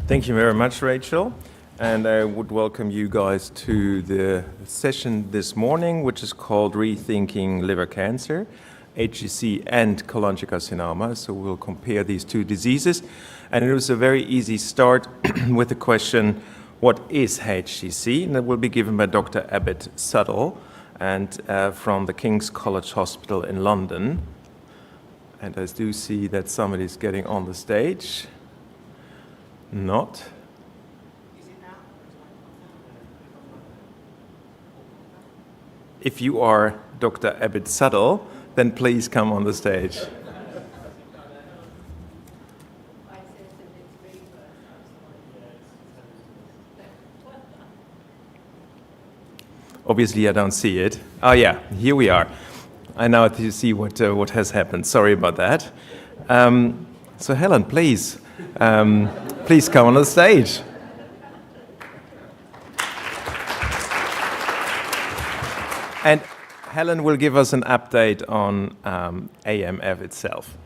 Thank you very much, Rachel. And I would welcome you guys to the session this morning, which is called Rethinking Liver Cancer, HCC and cholangiocarcinoma. So we'll compare these two diseases. And it was a very easy start with the question, what is HCC? And that will be given by Dr. Abid Suddle and from the King's College Hospital in London. And I do see that somebody's getting on the stage. Not. If you are Dr. Abid Suddle, then please come on the stage. Obviously, I don't see it. Oh yeah, here we are. I now see what has happened. Sorry about that. So Helen, please. Please come on the stage. And Helen will give us an update on AMMF itself.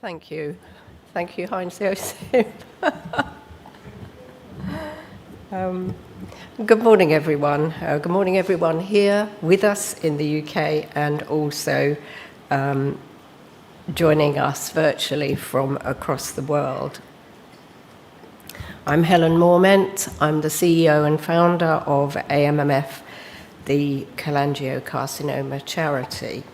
Thank you. Thank you, Heinz-Josef. Good morning, everyone. Good morning, everyone here with us in the UK and also joining us virtually from across the world. I'm Helen Morement. I'm the CEO and founder of AMMF, the cholangiocarcinoma charity.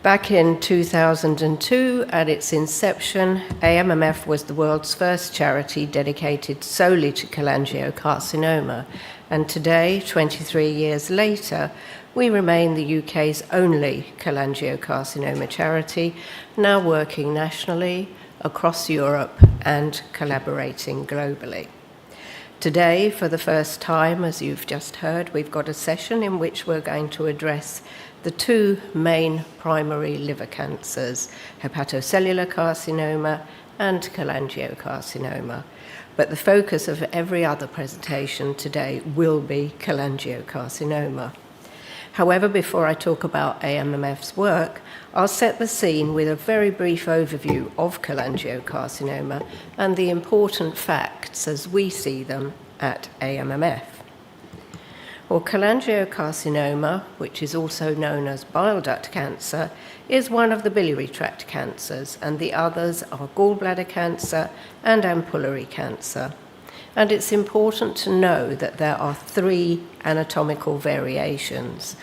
Back in 2002, at its inception, AMMF was the world's first charity dedicated solely to cholangiocarcinoma. And today, 23 years later, we remain the UK's only cholangiocarcinoma charity, now working nationally, across Europe, and collaborating globally. Today, for the first time, as you've just heard, we've got a session in which we're going to address the two main primary liver cancers, hepatocellular carcinoma and cholangiocarcinoma. But the focus of every other presentation today will be cholangiocarcinoma. However, before I talk about AMMF's work, I'll set the scene with a very brief overview of cholangiocarcinoma and the important facts as we see them at AMMF. Well, cholangiocarcinoma, which is also known as bile duct cancer, is one of the biliary tract cancers, and the others are gallbladder cancer and ampullary cancer. And it's important to know that there are three anatomical variations.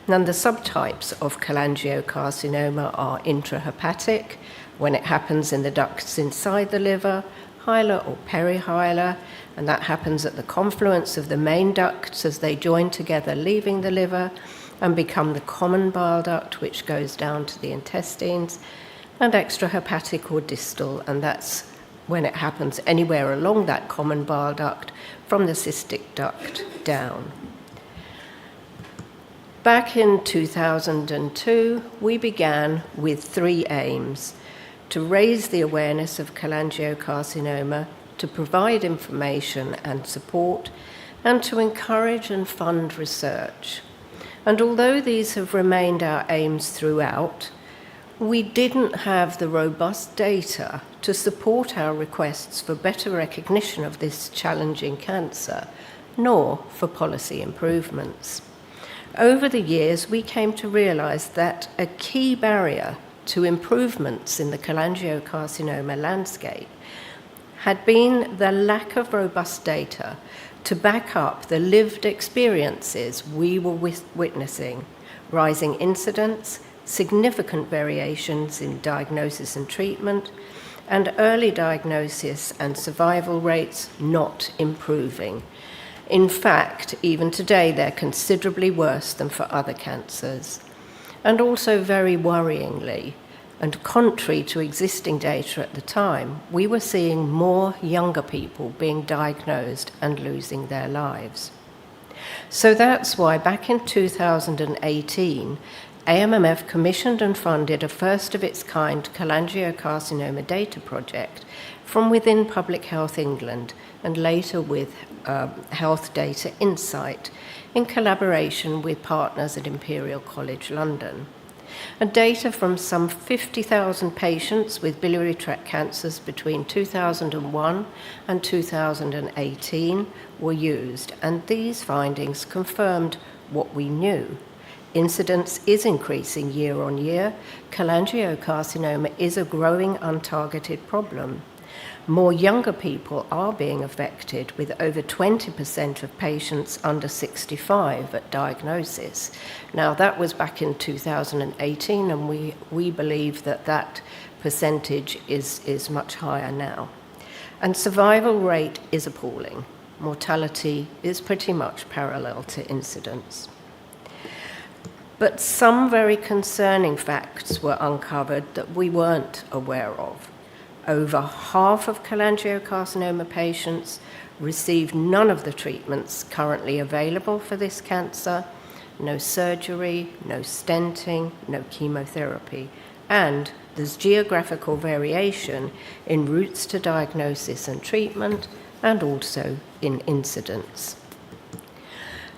And the subtypes of cholangiocarcinoma are intrahepatic, when it happens in the ducts inside the liver, hilar or perihilar, and that happens at the confluence of the main ducts as they join together, leaving the liver, and become the common bile duct, which goes down to the intestines, and extrahepatic or distal, and that's when it happens anywhere along that common bile duct from the cystic duct down. Back in 2002, we began with three aims: to raise the awareness of cholangiocarcinoma, to provide information and support, and to encourage and fund research. And although these have remained our aims throughout, we didn't have the robust data to support our requests for better recognition of this challenging cancer, nor for policy improvements. Over the years, we came to realize that a key barrier to improvements in the cholangiocarcinoma landscape had been the lack of robust data to back up the lived experiences we were witnessing: rising incidence, significant variations in diagnosis and treatment, and early diagnosis and survival rates not improving. In fact, even today, they're considerably worse than for other cancers. And also, very worryingly, and contrary to existing data at the time, we were seeing more younger people being diagnosed and losing their lives. So that's why back in 2018, AMMF commissioned and funded a first-of-its-kind cholangiocarcinoma data project from within Public Health England and later with Health Data Insight in collaboration with partners at Imperial College London. And data from some 50,000 patients with biliary tract cancers between 2001 and 2018 were used, and these findings confirmed what we knew. Incidence is increasing year on year. Cholangiocarcinoma is a growing untargeted problem. More younger people are being affected, with over 20% of patients under 65 at diagnosis. Now, that was back in 2018, and we believe that that percentage is much higher now. And survival rate is appalling. Mortality is pretty much parallel to incidence. But some very concerning facts were uncovered that we weren't aware of. Over half of cholangiocarcinoma patients received none of the treatments currently available for this cancer, no surgery, no stenting, no chemotherapy, and there's geographical variation in routes to diagnosis and treatment, and also in incidence.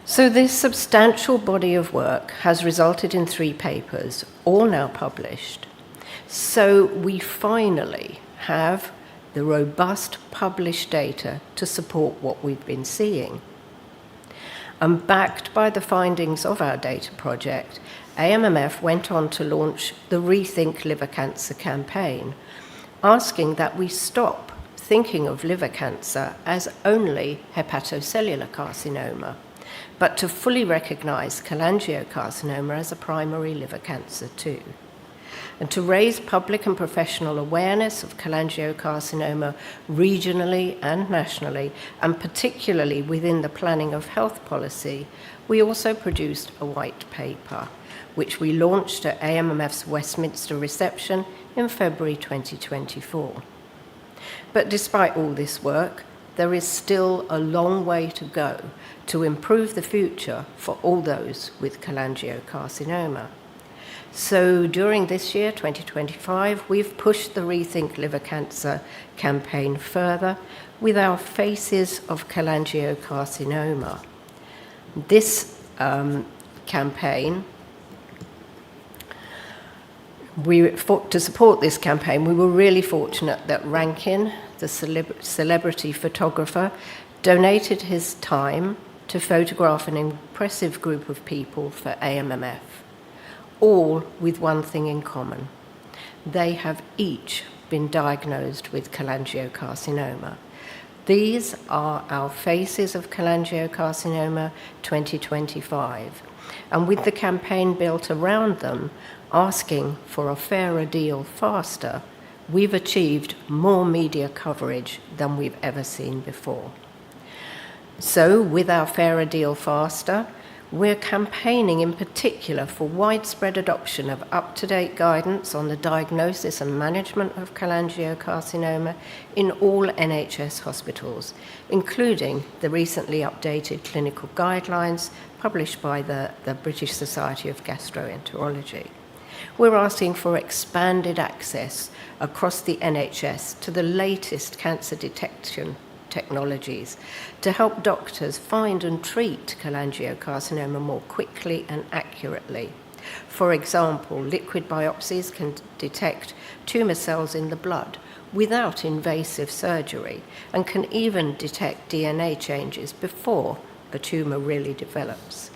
So this substantial body of work has resulted in 3 papers, all now published. So we finally have the robust published data to support what we've been seeing. And backed by the findings of our data project, AMMF went on to launch the Rethink Liver Cancer campaign, asking that we stop thinking of liver cancer as only hepatocellular carcinoma, but to fully recognize cholangiocarcinoma as a primary liver cancer too. And to raise public and professional awareness of cholangiocarcinoma regionally and nationally, and particularly within the planning of health policy, we also produced a white paper, which we launched at AMMF's Westminster reception in February 2024. But despite all this work, there is still a long way to go to improve the future for all those with cholangiocarcinoma. So during this year, 2025, we've pushed the Rethink Liver Cancer campaign further with our Faces of Cholangiocarcinoma. This campaign, to support this campaign, we were really fortunate that Rankin, the celebrity photographer, donated his time to photograph an impressive group of people for AMMF. All with one thing in common. They have each been diagnosed with cholangiocarcinoma. These are our Faces of Cholangiocarcinoma 2025, and with the campaign built around them, asking for a fairer deal faster, we've achieved more media coverage than we've ever seen before. So, with our fairer deal faster, we're campaigning in particular for widespread adoption of up-to-date guidance on the diagnosis and management of cholangiocarcinoma in all NHS hospitals, including the recently updated clinical guidelines published by the British Society of Gastroenterology. We're asking for expanded access across the NHS to the latest cancer detection technologies to help doctors find and treat cholangiocarcinoma more quickly and accurately. For example, liquid biopsies can detect tumor cells in the blood without invasive surgery and can even detect DNA changes before a tumor really develops.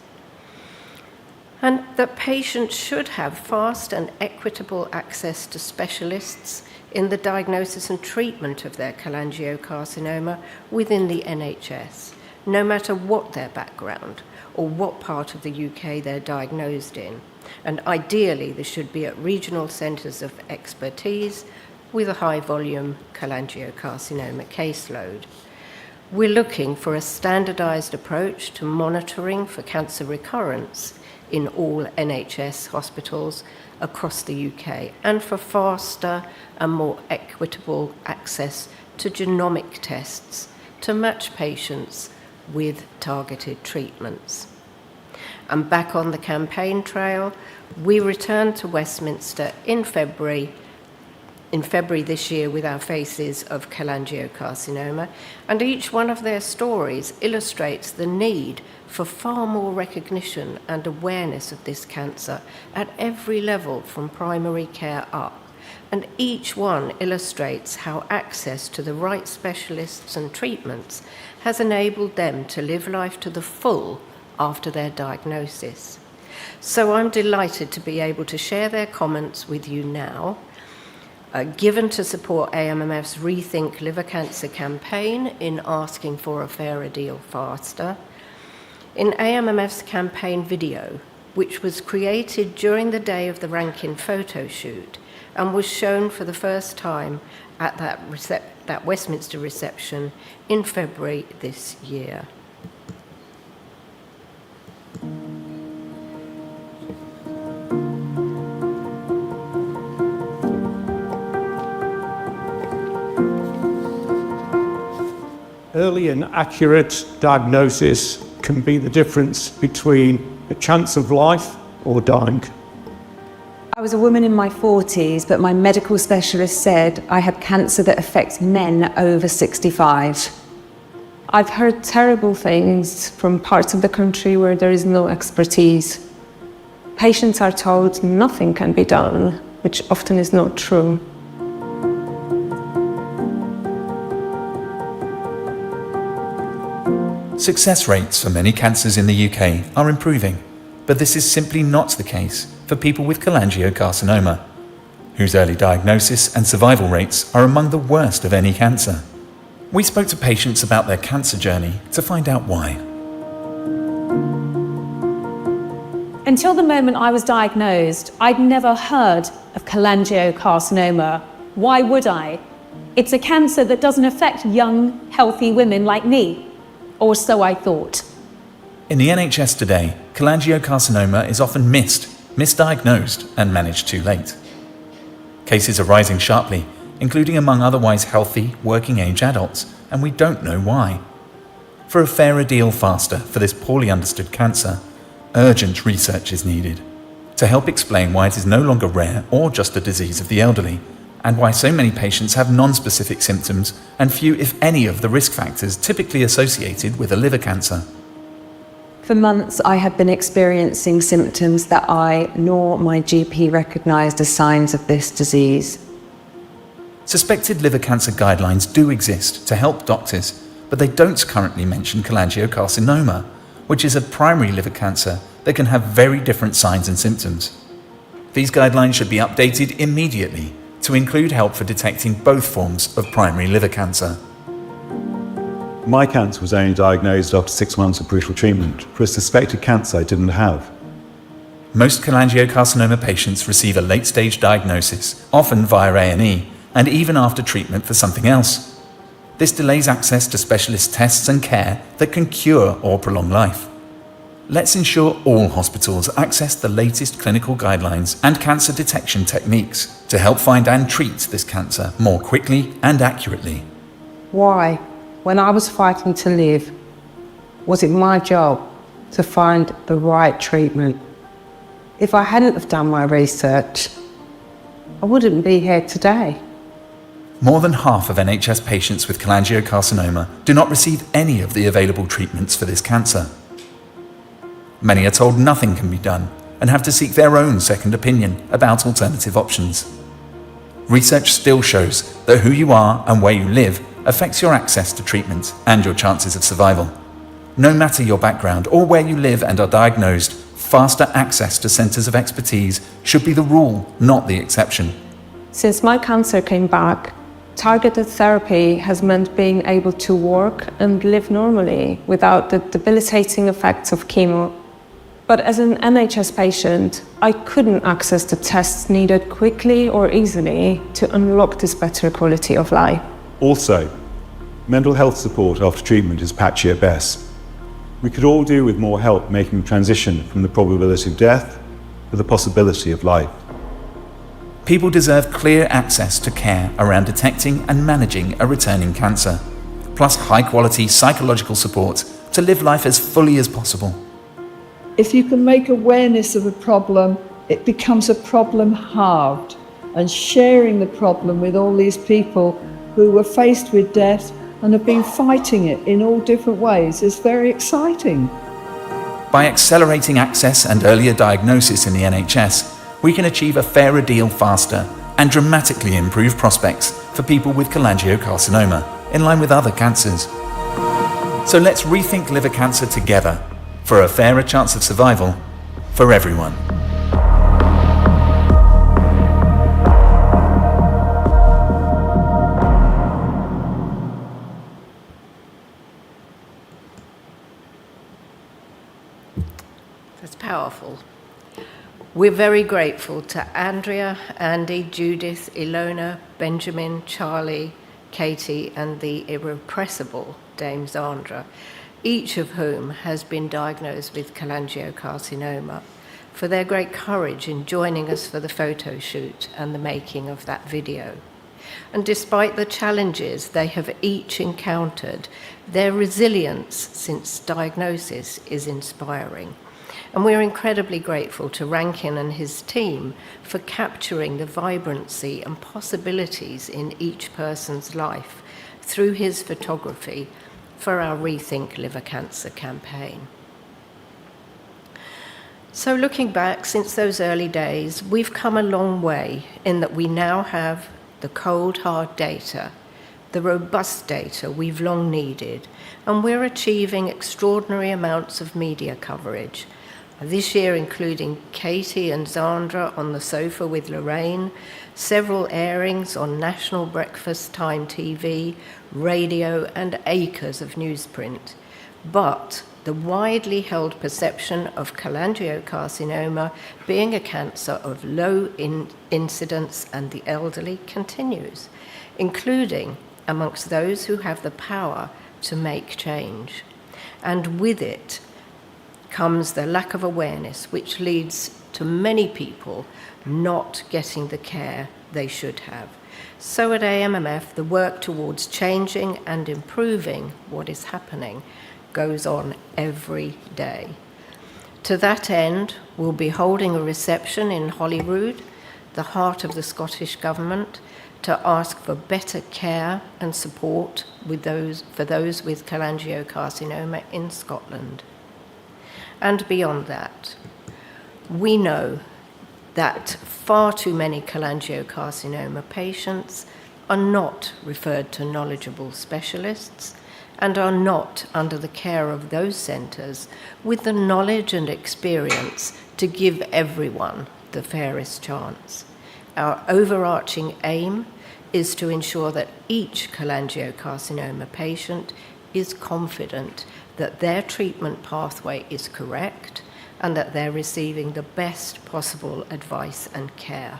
And that patients should have fast and equitable access to specialists in the diagnosis and treatment of their cholangiocarcinoma within the NHS, no matter what their background or what part of the UK they're diagnosed in. And ideally, this should be at regional centres of expertise with a high-volume cholangiocarcinoma caseload. We're looking for a standardised approach to monitoring for cancer recurrence in all NHS hospitals across the UK, and for faster and more equitable access to genomic tests to match patients with targeted treatments. And back on the campaign trail, we returned to Westminster in February in February this year with our faces of cholangiocarcinoma, and each one of their stories illustrates the need for far more recognition and awareness of this cancer at every level from primary care up. And each one illustrates how access to the right specialists and treatments has enabled them to live life to the full after their diagnosis. So I'm delighted to be able to share their comments with you now, given to support AMMF's Rethink Liver Cancer campaign in asking for a fairer deal faster. In AMMF's campaign video, which was created during the day of the Rankin photo shoot and was shown for the first time at that Westminster reception in February this year. Early and accurate diagnosis can be the difference between a chance of life or dying. I was a woman in my 40s, but my medical specialist said I had cancer that affects men over 65. I've heard terrible things from parts of the country where there is no expertise. Patients are told nothing can be done, which often is not true. Success rates for many cancers in the UK are improving, but this is simply not the case for people with cholangiocarcinoma, whose early diagnosis and survival rates are among the worst of any cancer. We spoke to patients about their cancer journey to find out why. Until the moment I was diagnosed, I'd never heard of cholangiocarcinoma. Why would I? It's a cancer that doesn't affect young, healthy women like me, or so I thought. In the NHS today, cholangiocarcinoma is often misdiagnosed and managed too late. Cases are rising sharply, including among otherwise healthy, working-age adults, and we don't know why. For a fairer deal faster for this poorly understood cancer, urgent research is needed to help explain why it is no longer rare or just a disease of the elderly, and why so many patients have non-specific symptoms and few, if any, of the risk factors typically associated with a liver cancer. For months, I had been experiencing symptoms that I nor my GP recognised as signs of this disease. Suspected liver cancer guidelines do exist to help doctors, but they don't currently mention cholangiocarcinoma, which is a primary liver cancer that can have very different signs and symptoms. These guidelines should be updated immediately to include help for detecting both forms of primary liver cancer. My cancer was only diagnosed after 6 months of brutal treatment for a suspected cancer I didn't have. Most cholangiocarcinoma patients receive a late-stage diagnosis, often via A&E, and even after treatment for something else. This delays access to specialist tests and care that can cure or prolong life. Let's ensure all hospitals access the latest clinical guidelines and cancer detection techniques to help find and treat this cancer more quickly and accurately. Why, when I was fighting to live, was it my job to find the right treatment? If I hadn't have done my research, I wouldn't be here today. More than half of NHS patients with cholangiocarcinoma do not receive any of the available treatments for this cancer. Many are told nothing can be done and have to seek their own second opinion about alternative options. Research still shows that who you are and where you live affects your access to treatment and your chances of survival. No matter your background or where you live and are diagnosed, faster access to centres of expertise should be the rule, not the exception. Since my cancer came back, targeted therapy has meant being able to work and live normally without the debilitating effects of chemo. But as an NHS patient, I couldn't access the tests needed quickly or easily to unlock this better quality of life. Also, mental health support after treatment is patchy at best. We could all do with more help making the transition from the probability of death to the possibility of life. People deserve clear access to care around detecting and managing a returning cancer, plus high-quality psychological support to live life as fully as possible. If you can make awareness of a problem, it becomes a problem halved. and sharing the problem with all these people who were faced with death and have been fighting it in all different ways is very exciting. By accelerating access and earlier diagnosis in the NHS, we can achieve a fairer deal faster and dramatically improve prospects for people with cholangiocarcinoma, in line with other cancers. So let's rethink liver cancer together for a fairer chance of survival for everyone. That's powerful. We're very grateful to Andrea, Andy, Judith, Ilona, Benjamin, Charlie, Katie, and the irrepressible Dame Zandra, each of whom has been diagnosed with cholangiocarcinoma, for their great courage in joining us for the photo shoot and the making of that video. And despite the challenges they have each encountered, their resilience since diagnosis is inspiring. And we're incredibly grateful to Rankin and his team for capturing the vibrancy and possibilities in each person's life through his photography for our Rethink Liver Cancer campaign. So looking back, since those early days, we've come a long way in that we now have the cold, hard data, the robust data we've long needed, and we're achieving extraordinary amounts of media coverage. This year, including Katie and Zandra on the sofa with Lorraine, several airings on national breakfast time TV, radio, and acres of newsprint. But the widely held perception of cholangiocarcinoma being a cancer of low incidence and the elderly continues, including amongst those who have the power to make change. And with it comes the lack of awareness, which leads to many people not getting the care they should have. So at AMMF, the work towards changing and improving what is happening goes on every day. To that end, we'll be holding a reception in Holyrood, the heart of the Scottish Government, to ask for better care and support for those with cholangiocarcinoma in Scotland. And beyond that, we know that far too many cholangiocarcinoma patients are not referred to knowledgeable specialists and are not under the care of those centres with the knowledge and experience to give everyone the fairest chance. Our overarching aim is to ensure that each cholangiocarcinoma patient is confident that their treatment pathway is correct and that they're receiving the best possible advice and care.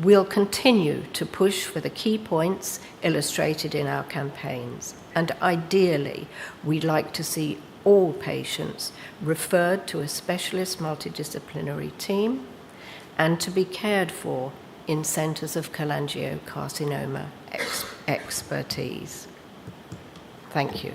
We'll continue to push for the key points illustrated in our campaigns, and ideally, we'd like to see all patients referred to a specialist multidisciplinary team and to be cared for in centres of cholangiocarcinoma expertise. Thank you.